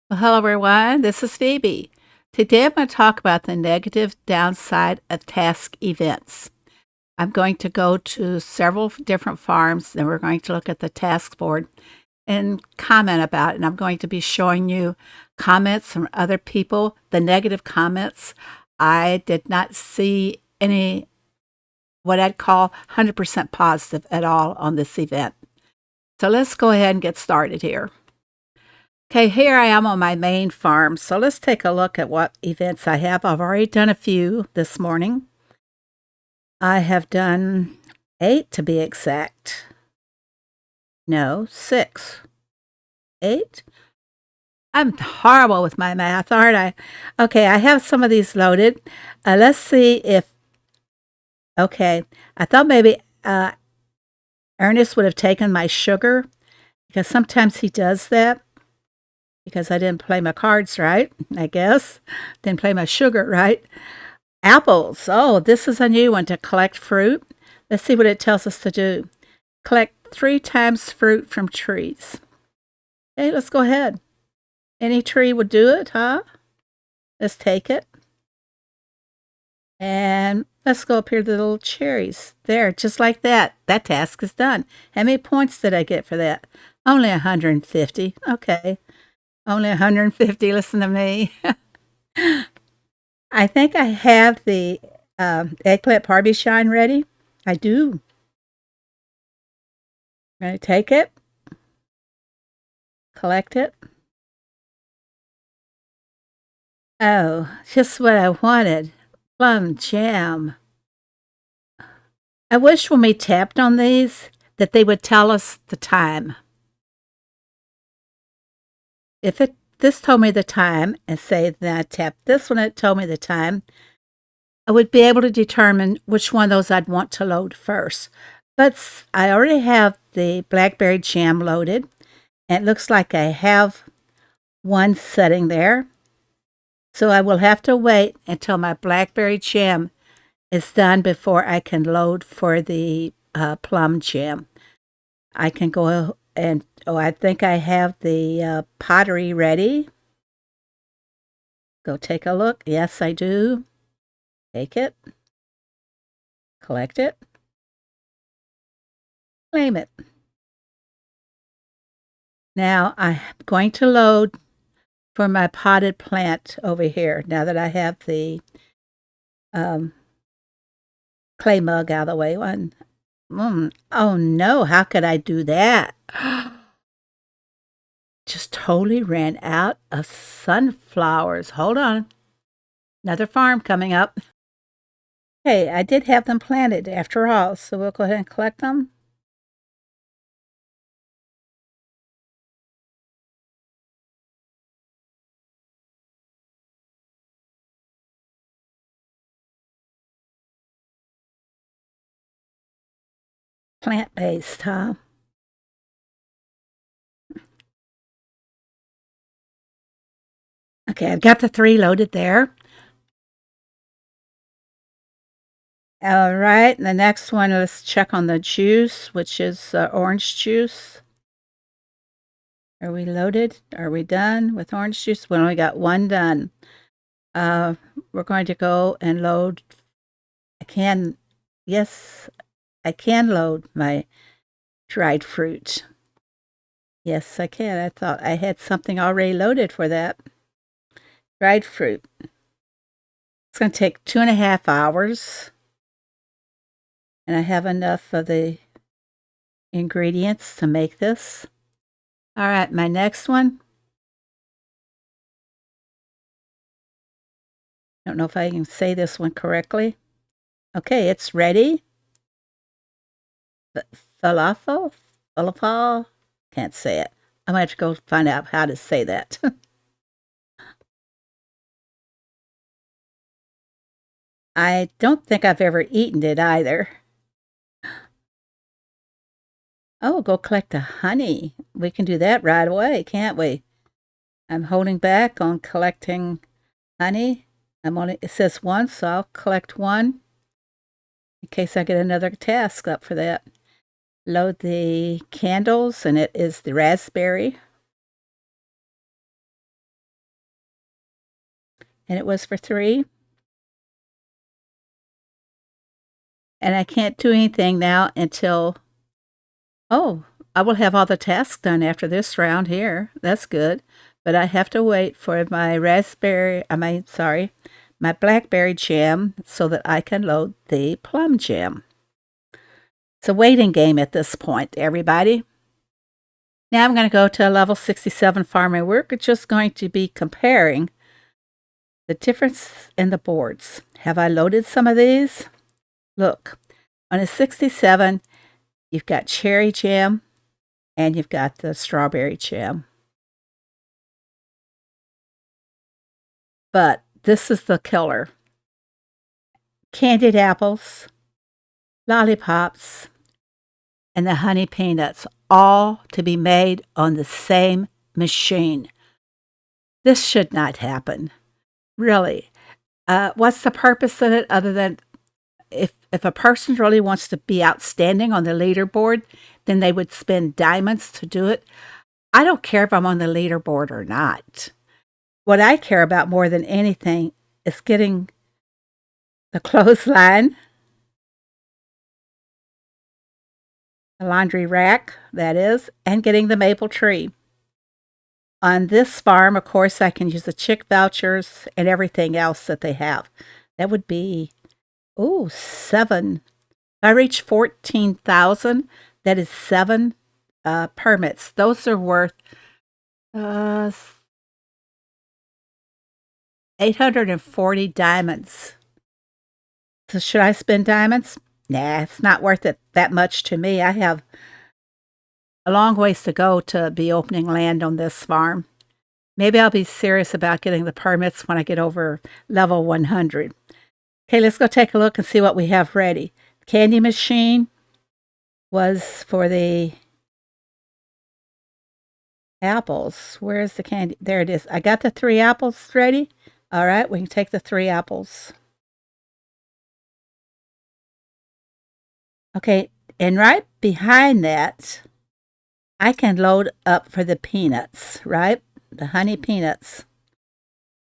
Well, hello, everyone. This is Phoebe. Today, I'm going to talk about the negative downside of task events. I'm going to go to several different farms, and we're going to look at the task board and comment about it. And I'm going to be showing you comments from other people, the negative comments. I did not see any what I'd call 100% positive at all on this event. So let's go ahead and get started here. Okay, here I am on my main farm. So let's take a look at what events I have. I've already done a few this morning. I have done 8 to be exact. No, 6. 8? I'm horrible with my math, aren't I? Okay, I have some of these loaded. Let's see if, okay, I thought maybe Ernest would have taken my sugar because sometimes he does that. Because I didn't play my cards right, I guess. Didn't play my sugar right. Apples. Oh, this is a new one to collect fruit. Let's see what it tells us to do. Collect 3 times fruit from trees. Okay, let's go ahead. Any tree would do it, huh? Let's take it. And let's go up here to the little cherries. There, just like that. That task is done. How many points did I get for that? Only 150. Okay. Only 150. Listen to me. I think I have the eggplant parmesan ready. I do. I'm going to take it, collect it. Oh, just what I wanted. Plum jam. I wish when we tapped on these that they would tell us the time. If this told me the time, and say that I tapped this one, it told me the time, I would be able to determine which one of those I'd want to load first. But I already have the blackberry jam loaded, and it looks like I have one sitting there. So I will have to wait until my blackberry jam is done before I can load for the plum jam. I can go and, I think I have the pottery ready. Go take a look. Yes, I do. Take it, collect it, claim it. Now I'm going to load for my potted plant over here now that I have the clay mug out of the way. Oh no, how could I do that? Just totally ran out of sunflowers. Hold on. Another farm coming up. Hey, I did have them planted after all, so we'll go ahead and collect them. Plant-based, huh? Okay, I've got the 3 loaded there. All right, the next one, let's check on the juice, which is orange juice. Are we loaded? Are we done with orange juice? We only got 1 done. We're going to go and load. Yes, I can load my dried fruit. Yes, I can. I thought I had something already loaded for that. Dried fruit. It's going to take 2.5 hours. And I have enough of the ingredients to make this. All right, my next one. I don't know if I can say this one correctly. Okay, it's ready. Falafel? Falafel? Can't say it. I might have to go find out how to say that. I don't think I've ever eaten it either. Oh, go collect the honey. We can do that right away, can't we? I'm holding back on collecting honey. It says 1, so I'll collect 1 in case I get another task up for that. Load the candles, and it is the raspberry. and it was for 3. And I can't do anything now until, oh, I will have all the tasks done after this round here. That's good. But I have to wait for my my blackberry jam so that I can load the plum jam. It's a waiting game at this point, everybody. Now I'm going to go to a level 67 farming. We're just going to be comparing the difference in the boards. Have I loaded some of these? Look, on a 67, you've got cherry jam and you've got the strawberry jam. But this is the killer. Candied apples, lollipops, and the honey peanuts, all to be made on the same machine. This should not happen. Really. What's the purpose of it other than if a person really wants to be outstanding on the leaderboard, then they would spend diamonds to do it? I don't care if I'm on the leaderboard or not. What I care about more than anything is getting the clothesline, the laundry rack, that is, and getting the maple tree. On this farm, of course, I can use the chick vouchers and everything else that they have. That would be, 7. If I reach 14,000, that is 7 permits. Those are worth 840 diamonds. So should I spend diamonds? Nah, it's not worth it that much to me. I have a long ways to go to be opening land on this farm. Maybe I'll be serious about getting the permits when I get over level 100. Okay, let's go take a look and see what we have ready. Candy machine was for the apples. Where's the candy? There it is. I got the 3 apples ready. All right, we can take the 3 apples. Okay, and right behind that, I can load up for the peanuts, right? The honey peanuts.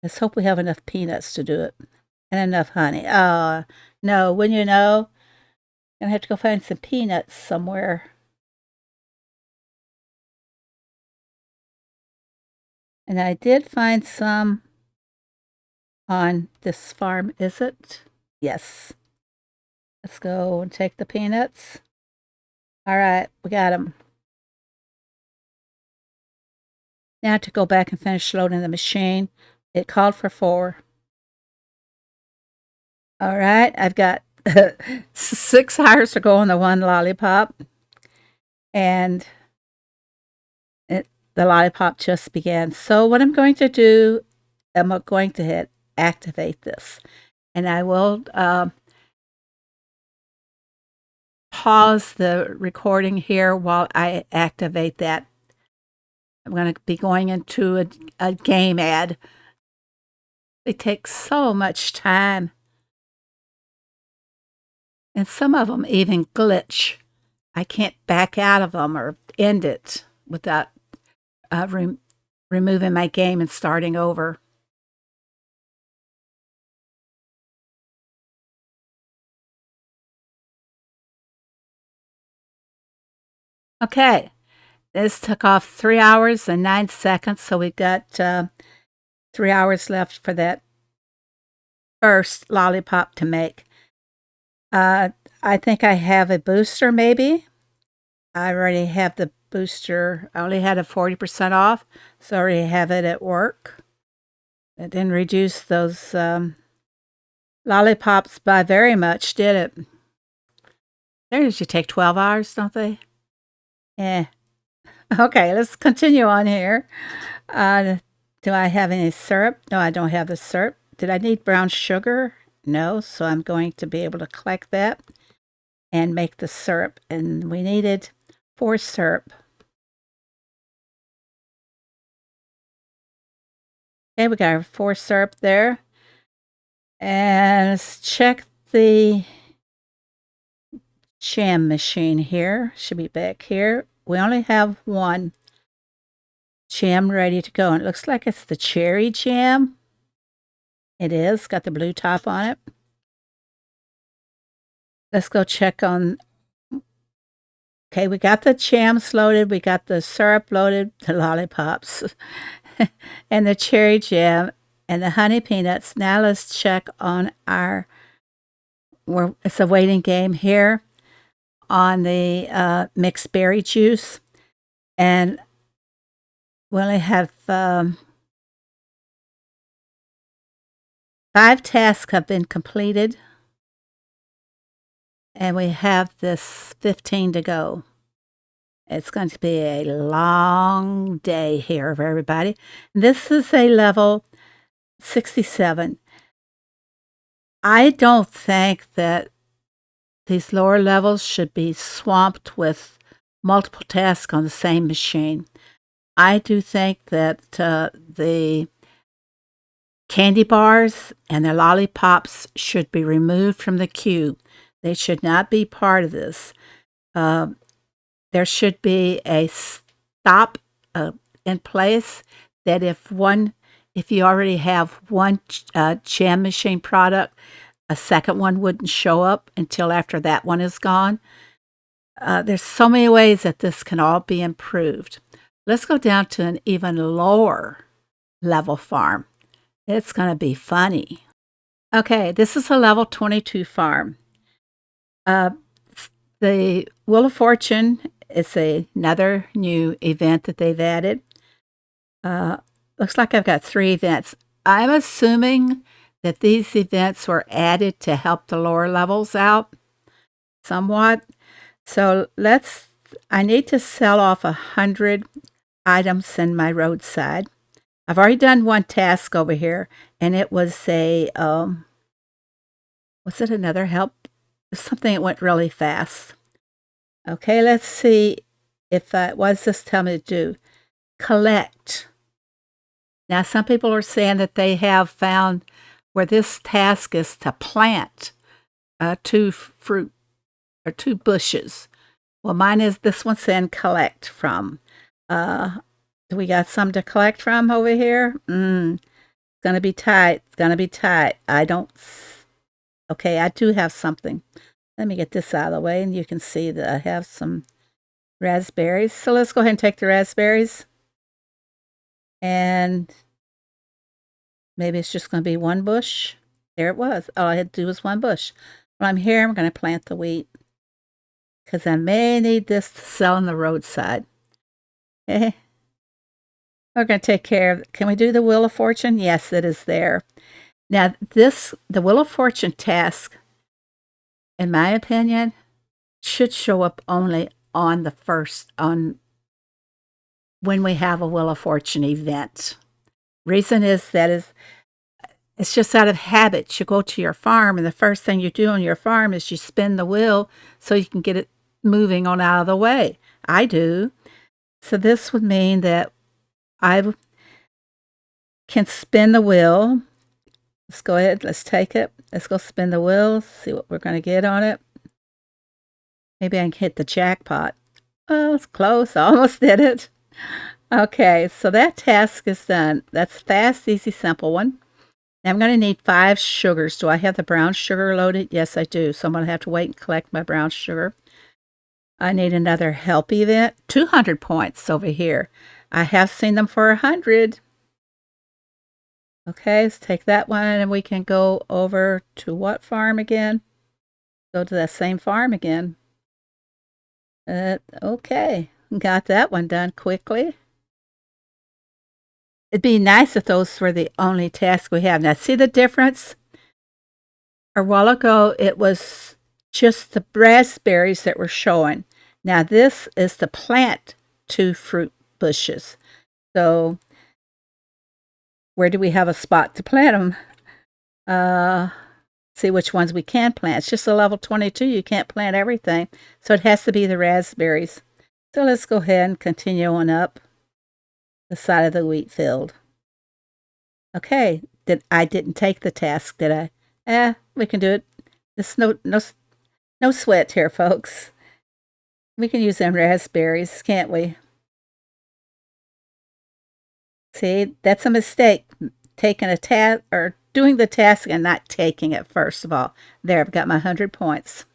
Let's hope we have enough peanuts to do it. And enough honey. No, wouldn't you know? I'm going to have to go find some peanuts somewhere. And I did find some on this farm, is it? Yes. Let's go and take the peanuts. All right, we got them. Now to go back and finish loading the machine. It called for 4. All right, I've got 6 hearts to go on the 1 lollipop. And the lollipop just began. So what I'm going to do, I'm going to hit activate this. And I will pause the recording here while I activate that. I'm going to be going into a game ad. It takes so much time. And some of them even glitch. I can't back out of them or end it without removing my game and starting over. Okay, this took off 3 hours and 9 seconds, so we got 3 hours left for that first lollipop to make. I think I have a booster, maybe. I already have the booster. I only had a 40% off, so I already have it at work. It didn't reduce those lollipops by very much, did it? They usually take 12 hours, don't they? Yeah. Okay, let's continue on here. Do I have any syrup? No, I don't have the syrup. Did I need brown sugar? No, so I'm going to be able to collect that and make the syrup. And we needed 4 syrup. Okay, we got our 4 syrup there. And let's check the jam machine here. Should be back here. We only have 1 jam ready to go. And it looks like it's the cherry jam. It is. Got the blue top on it. Let's go check on. Okay, we got the jams loaded. We got the syrup loaded, the lollipops, and the cherry jam, and the honey peanuts. Now let's check on our. It's a waiting game here on the mixed berry juice, and we only have 5 tasks have been completed, and we have this 15 to go. It's going to be a long day here for everybody. This is a level 67. I don't think that these lower levels should be swamped with multiple tasks on the same machine. I do think that the candy bars and the lollipops should be removed from the queue. They should not be part of this. There should be a stop in place that if you already have one jam machine product, a second one wouldn't show up until after that one is gone. There's so many ways that this can all be improved. Let's go down to an even lower level farm. It's going to be funny. Okay, this is a level 22 farm. The Wheel of Fortune is another new event that they've added. Looks like I've got 3 events. I'm assuming that these events were added to help the lower levels out somewhat. So I need to sell off 100 items in my roadside. I've already done one task over here, and it was was it another help? Something that went really fast. Okay, let's see if what does this tell me to do? Collect. Now, some people are saying that they have found where this task is to plant 2 fruit or 2 bushes. Well, this one's saying collect from. Do we got some to collect from over here? It's gonna be tight. It's gonna be tight. Okay, I do have something. Let me get this out of the way, and you can see that I have some raspberries. So let's go ahead and take the raspberries. And maybe it's just going to be 1 bush. There it was. All I had to do was 1 bush. While I'm here, I'm going to plant the wheat because I may need this to sell on the roadside. Okay. We're going to take care of it. Can we do the Wheel of Fortune? Yes, it is there. Now, the Wheel of Fortune task, in my opinion, should show up only on when we have a Wheel of Fortune event. Reason is it's just out of habit. You go to your farm, and the first thing you do on your farm is you spin the wheel so you can get it moving on out of the way. I do. So this would mean that I can spin the wheel. Let's go ahead. Let's take it. Let's go spin the wheel. See what we're going to get on it. Maybe I can hit the jackpot. Oh, it's close. I almost did it. Okay, so that task is done. That's fast, easy, simple one. Now I'm going to need 5 sugars. Do I have the brown sugar loaded? Yes, I do. So I'm going to have to wait and collect my brown sugar. I need another help event. 200 points over here. I have seen them for 100. Okay, let's take that one, and we can go over to what farm again? Go to that same farm again. Okay, got that one done quickly. It'd be nice if those were the only tasks we have. Now, see the difference? A while ago, it was just the raspberries that were showing. Now, this is to plant 2 fruit bushes. So, where do we have a spot to plant them? See which ones we can plant. It's just a level 22. You can't plant everything. So, it has to be the raspberries. So, let's go ahead and continue on up the side of the wheat field. Okay, I didn't take the task, did I? We can do it. There's no sweat here, folks. We can use them raspberries, can't we? See, that's a mistake. taking a task or doing the task and not taking it, first of all. There, I've got my 100 points.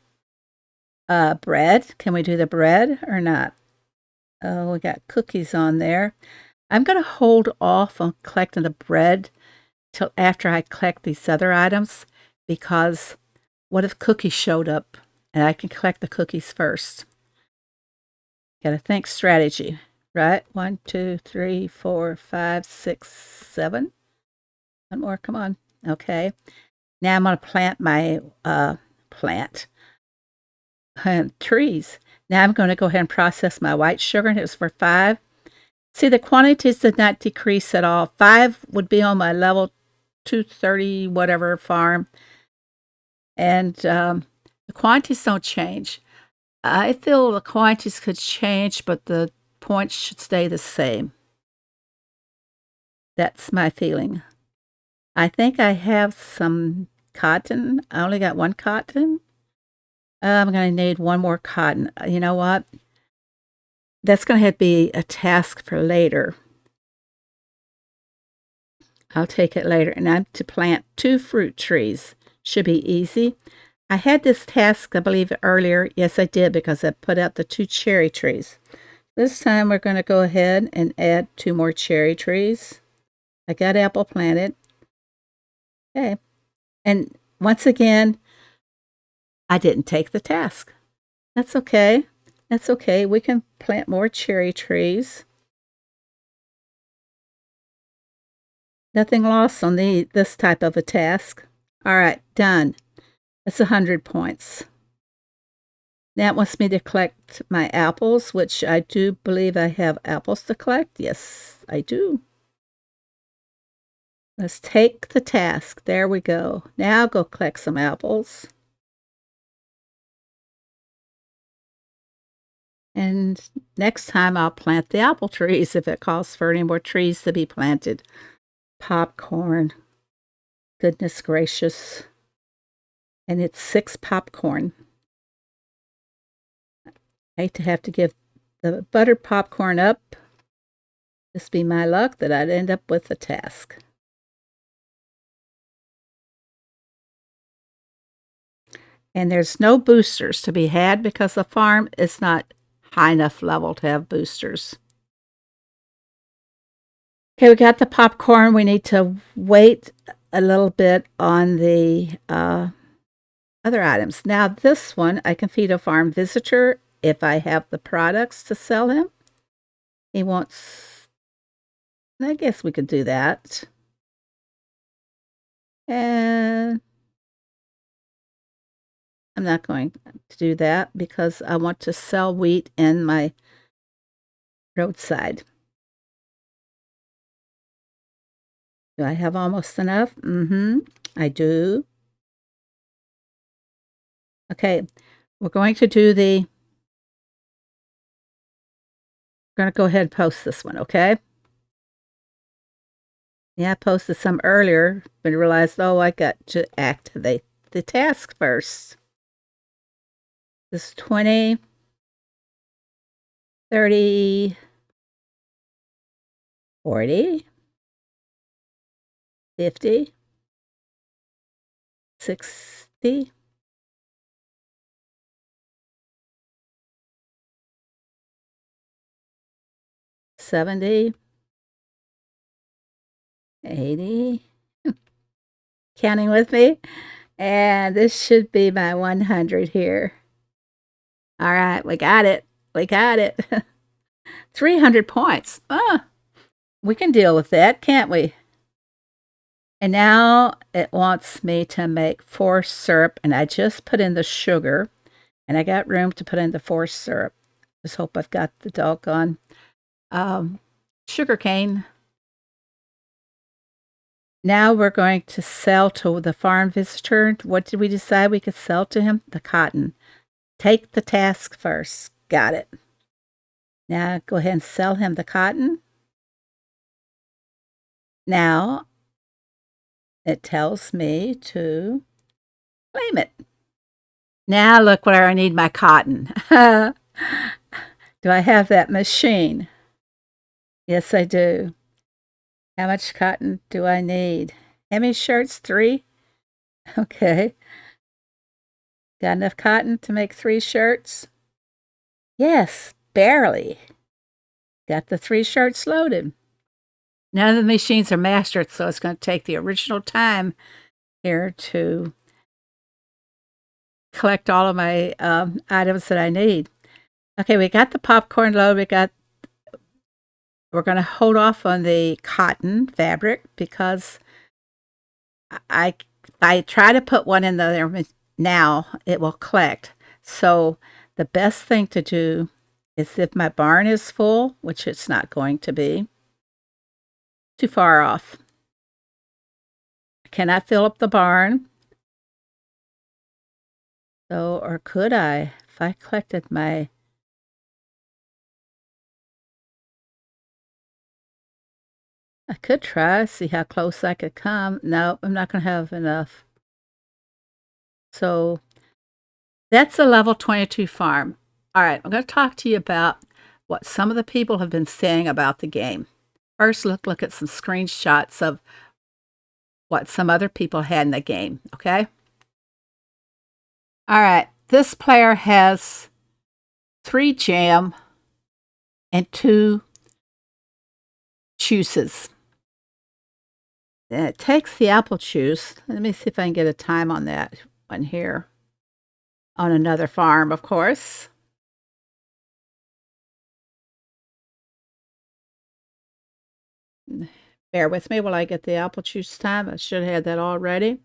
Bread. Can we do the bread or not? Oh, we got cookies on there. I'm going to hold off on collecting the bread till after I collect these other items, because what if cookies showed up and I can collect the cookies first? Got to think strategy, right? 1, 2, 3, 4, 5, 6, 7. One more, come on. Okay. Now I'm going to plant my trees. Now I'm going to go ahead and process my white sugar, and it was for 5. See, the quantities did not decrease at all. 5 would be on my level 230 whatever farm, and the quantities don't change. I feel the quantities could change, but the points should stay the same. That's my feeling. I think I have some cotton. I only got 1 cotton. I'm going to need 1 more cotton. You know what? That's going to have to be a task for later. I'll take it later. And I'm to plant 2 fruit trees. Should be easy. I had this task, I believe, earlier. Yes, I did, because I put out the 2 cherry trees. This time we're going to go ahead and add 2 more cherry trees. I got apple planted. Okay. And once again, I didn't take the task. That's okay. That's okay. We can plant more cherry trees. Nothing lost on this type of a task. All right, done. That's 100 points. Now it wants me to collect my apples, which I do believe I have apples to collect. Yes, I do. Let's take the task. There we go. Now go collect some apples. And next time I'll plant the apple trees if it calls for any more trees to be planted. Popcorn. Goodness gracious. And it's 6 popcorn. I hate to have to give the buttered popcorn up. This be my luck that I'd end up with a task. And there's no boosters to be had because the farm is not high enough level to have boosters. Okay, we got the popcorn. We need to wait a little bit on the other items. Now this one, I can feed a farm visitor if I have the products to sell him. He wants, I guess we could do that. And I'm not going to do that because I want to sell wheat in my roadside. Do I have almost enough? I do. Okay, we're going to do we're going to go ahead and post this one, okay? Yeah, I posted some earlier, but realized, oh, I got to activate the task first. This 20, 30, 40, 50, 60, 70, 80. Counting with me? And this should be my 100 here. All right, we got it. We got it. 300 points. We can deal with that, can't we? And now it wants me to make forced syrup, and I just put in the sugar, and I got room to put in the forced syrup. Just hope I've got the doggone sugar cane. Now we're going to sell to the farm visitor. What did we decide we could sell to him? The cotton. Take the task first. Got it. Now go ahead and sell him the cotton. Now it tells me to claim it. Now look where I need my cotton. Do I have that machine? Yes, I do. How much cotton do I need? How many shirts? 3? Okay. Got enough cotton to make 3 shirts? Yes, barely. Got the 3 shirts loaded. None of the machines are mastered, so it's going to take the original time here to collect all of my items that I need. Okay, we got the popcorn load. We're going to hold off on the cotton fabric because I try to put one in there now, it will collect. So the best thing to do is if my barn is full, which it's not going to be, too far off. I cannot fill up the barn. So, or could I? If I collected my... I could try, see how close I could come. No, I'm not going to have enough. So that's a level 22 farm. All right, I'm going to talk to you about what some of the people have been saying about the game. First, look at some screenshots of what some other people had in the game, okay? All right, this player has 3 jam and 2 juices. And it takes the apple juice. Let me see if I can get a time on that one here. On another farm, of course. Bear with me while I get the apple juice time. I should have had that already.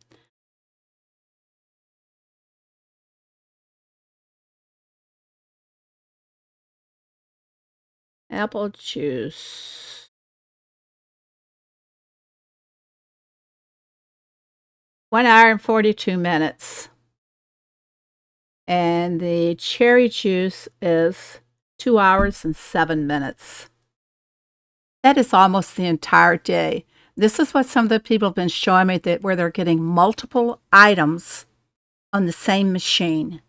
Apple juice. 1 hour and 42 minutes. And the cherry juice is 2 hours and 7 minutes. That is almost the entire day. This is what some of the people have been showing me, that where they're getting multiple items on the same machine.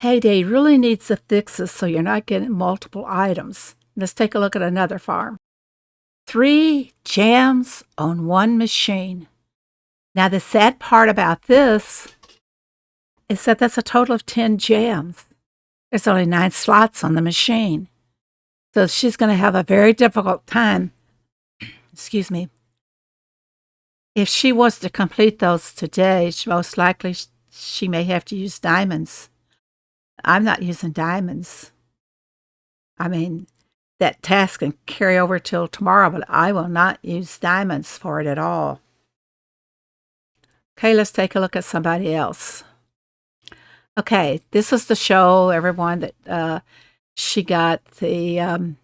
Hayday really needs to fix this so you're not getting multiple items. Let's take a look at another farm. 3 jams on 1 machine. Now, the sad part about this is that that's a total of 10 jams. There's only 9 slots on the machine. So she's going to have a very difficult time, excuse me. If she was to complete those today, most likely she may have to use diamonds. I'm not using diamonds. I mean, that task can carry over till tomorrow, but I will not use diamonds for it at all. Okay, let's take a look at somebody else. Okay, this is to show everyone that she got that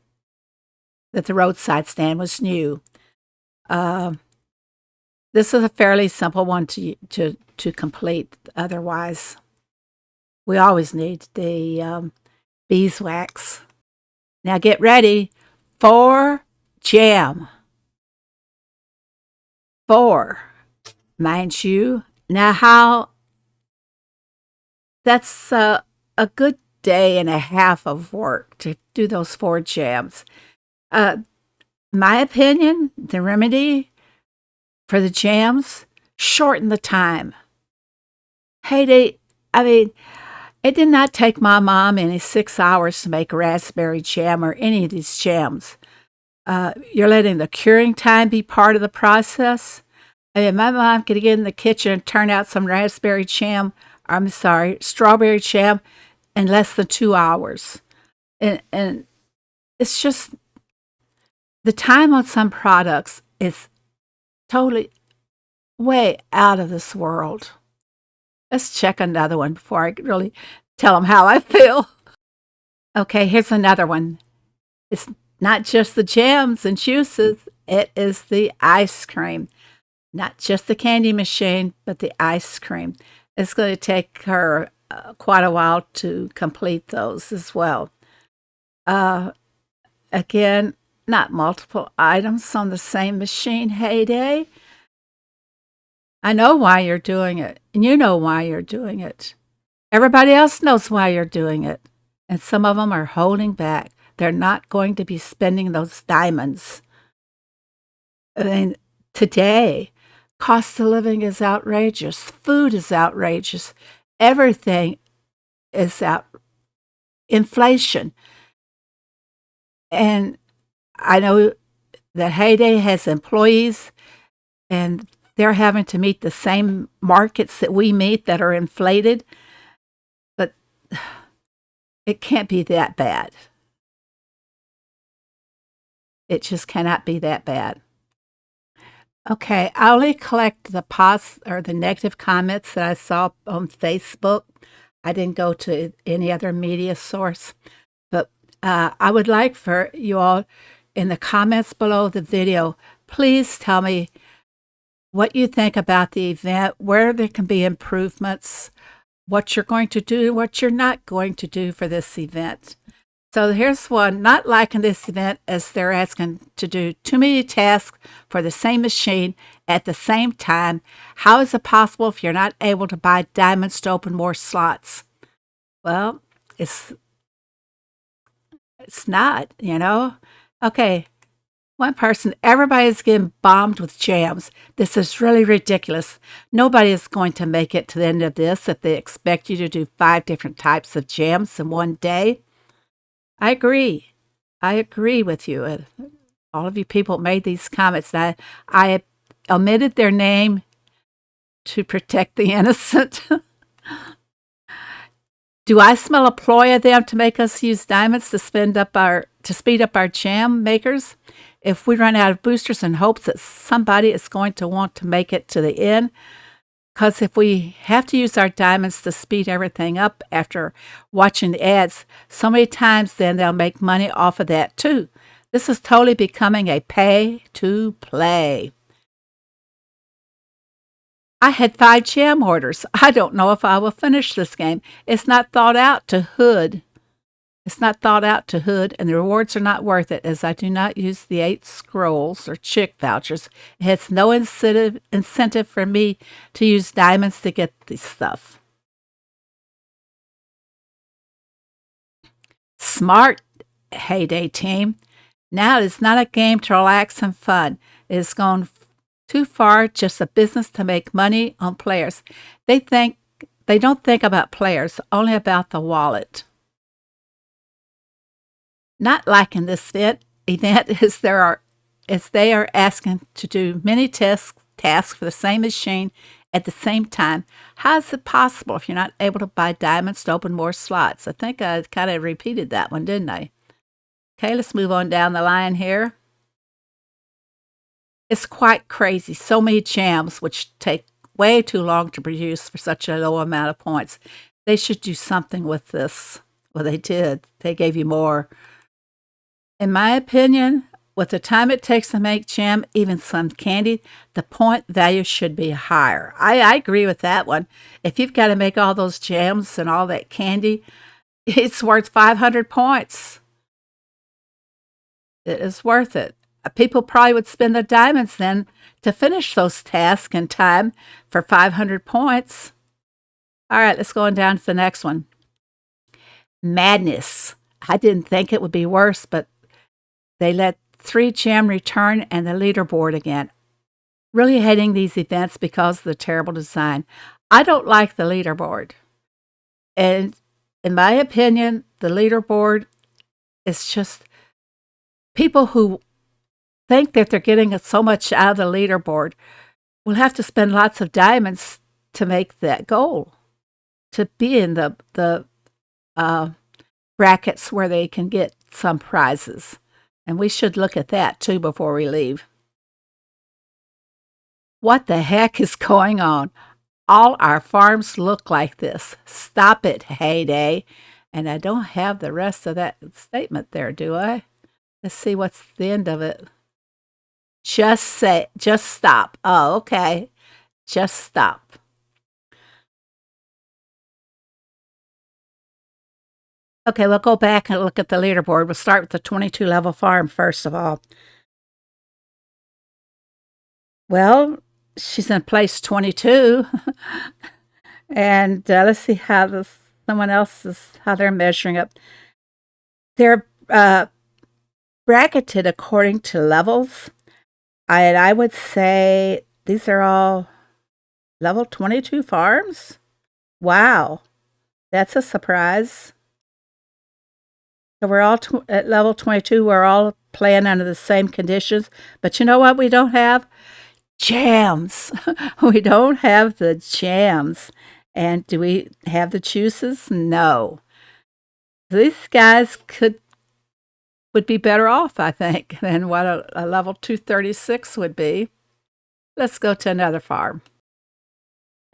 the roadside stand was new. This is a fairly simple one to complete. Otherwise, we always need the beeswax. Now get ready. 4 jam. 4, mind you. Now that's a good day and a half of work to do those 4 jams. My opinion, the remedy for the jams, shorten the time. Hey, it did not take my mom any 6 hours to make raspberry jam or any of these jams. You're letting the curing time be part of the process. My mom could get in the kitchen and turn out some strawberry jam in less than 2 hours. And it's just, the time on some products is totally way out of this world. Let's check another one before I really tell them how I feel. Okay, here's another one. It's not just the jams and juices, it is the ice cream. Not just the candy machine, but the ice cream. It's going to take her quite a while to complete those as well. Again, not multiple items on the same machine. Heyday. I know why you're doing it, and you know why you're doing it. Everybody else knows why you're doing it, and some of them are holding back. they're not going to be spending those diamonds. I mean, today, cost of living is outrageous. Food is outrageous. Everything is out. Inflation. And I know that Hayday has employees, and they're having to meet the same markets that we meet that are inflated, but it can't be that bad. It just cannot be that bad. Okay, I only collect the or the negative comments that I saw on Facebook. I didn't go to any other media source, but I would like for you all in the comments below the video, please tell me what you think about the event, where there can be improvements, what you're going to do, what you're not going to do for this event. So here's one, not liking this event as they're asking to do too many tasks for the same machine at the same time. How is it possible if you're not able to buy diamonds to open more slots? Well, it's not, you know. Okay, one person, everybody's getting bombed with jams. This is really ridiculous. Nobody is going to make it to the end of this if they expect you to do 5 different types of jams in one day. I agree. I agree with you. All of you people made these comments. I omitted their name to protect the innocent. Do I smell a ploy of them to make us use diamonds to speed up our jam makers? If we run out of boosters in hopes that somebody is going to want to make it to the end, because if we have to use our diamonds to speed everything up after watching the ads so many times, then they'll make money off of that too. This is totally becoming a pay to play. I had 5 jam orders. I don't know if I will finish this game. It's not thought out to hood. It's not thought out to hood, and the rewards are not worth it, as I do not use the 8 scrolls or chick vouchers. It has no incentive for me to use diamonds to get this stuff. Smart, Hayday team. Now it is not a game to relax and fun. It has gone too far, just a business to make money on players. They don't think about players, only about the wallet. Not liking this event is they are asking to do many tasks for the same machine at the same time. How is it possible if you're not able to buy diamonds to open more slots? I think I kind of repeated that one, didn't I? Okay, let's move on down the line here. It's quite crazy. So many jams, which take way too long to produce for such a low amount of points. They should do something with this. Well, they did. They gave you more. In my opinion, with the time it takes to make jam, even some candy, the point value should be higher. I agree with that one. If you've got to make all those jams and all that candy, it's worth 500 points. It is worth it. People probably would spend the diamonds then to finish those tasks in time for 500 points. All right, let's go on down to the next one. Madness. I didn't think it would be worse, but they let 3 jam return and the leaderboard again. Really hating these events because of the terrible design. I don't like the leaderboard. And in my opinion, the leaderboard is just people who think that they're getting so much out of the leaderboard will have to spend lots of diamonds to make that goal, to be in the brackets where they can get some prizes. And we should look at that too before we leave. What the heck is going on? All our farms look like this. Stop it, Hayday. And I don't have the rest of that statement there, do I? Let's see what's the end of it. Just stop. Oh, okay. Just stop. Okay, we'll go back and look at the leaderboard. We'll start with the 22 level farm first of all. Well, she's in place 22. And let's see how how they're measuring up. They're bracketed according to levels. And I would say these are all level 22 farms. Wow, that's a surprise. So we're all at level 22. We're all playing under the same conditions. But you know what we don't have? Jams. We don't have the jams. And do we have the juices? No. These guys would be better off, I think, than what a level 236 would be. Let's go to another farm.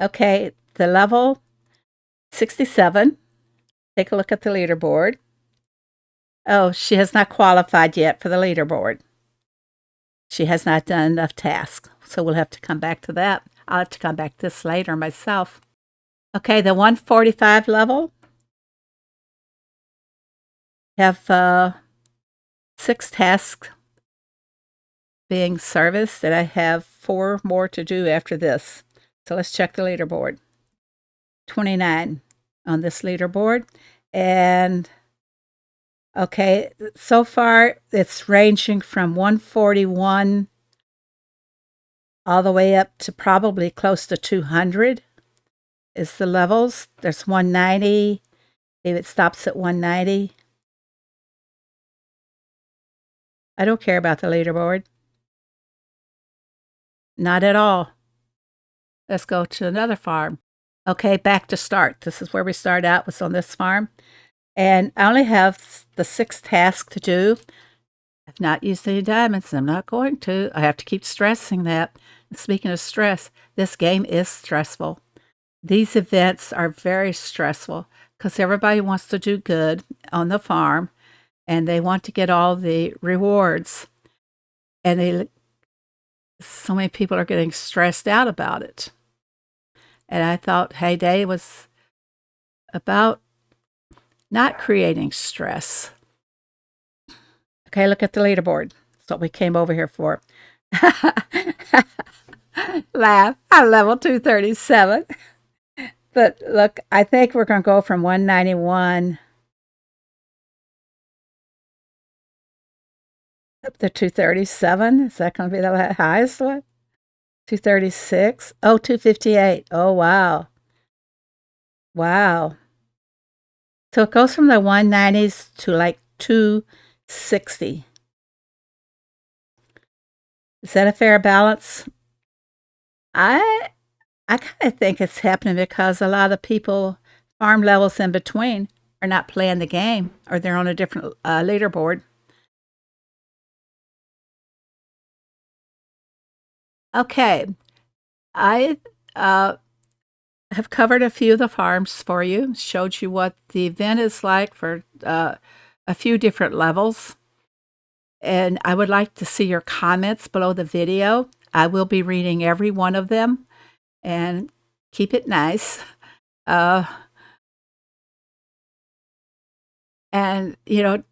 Okay, the level 67. Take a look at the leaderboard. Oh, she has not qualified yet for the leaderboard. She has not done enough tasks, so we'll have to come back to that. I'll have to come back to this later myself. Okay, the 145 level have 6 tasks being serviced, and I have 4 more to do after this. So let's check the leaderboard. 29 on this leaderboard. And okay, so far it's ranging from 141 all the way up to probably close to 200 is the levels. There's 190. Maybe it stops at 190. I don't care about the leaderboard. Not at all. Let's go to another farm. Okay, back to start. This is where we start out, was on this farm. And I only have the 6 tasks to do. I've not used any diamonds. I'm not going to. I have to keep stressing that. And speaking of stress, this game is stressful. These events are very stressful because everybody wants to do good on the farm and they want to get all the rewards. And so many people are getting stressed out about it. And I thought Hayday was about not creating stress. Okay, look at the leaderboard. That's what we came over here for. Laugh. I'm level 237. But look, I think we're going to go from 191 up to 237. Is that going to be the highest one? 236. Oh, 258. Oh, wow. Wow. So it goes from the 190s to like 260. Is that a fair balance? I kind of think it's happening because a lot of the people, farm levels in between, are not playing the game, or they're on a different leaderboard. Okay, I have covered a few of the farms for you, showed you what the event is like for a few different levels. And I would like to see your comments below the video. I will be reading every one of them, and keep it nice. And,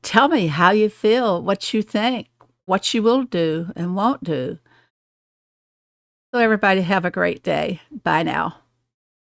tell me how you feel, what you think, what you will do and won't do. So everybody have a great day. Bye now.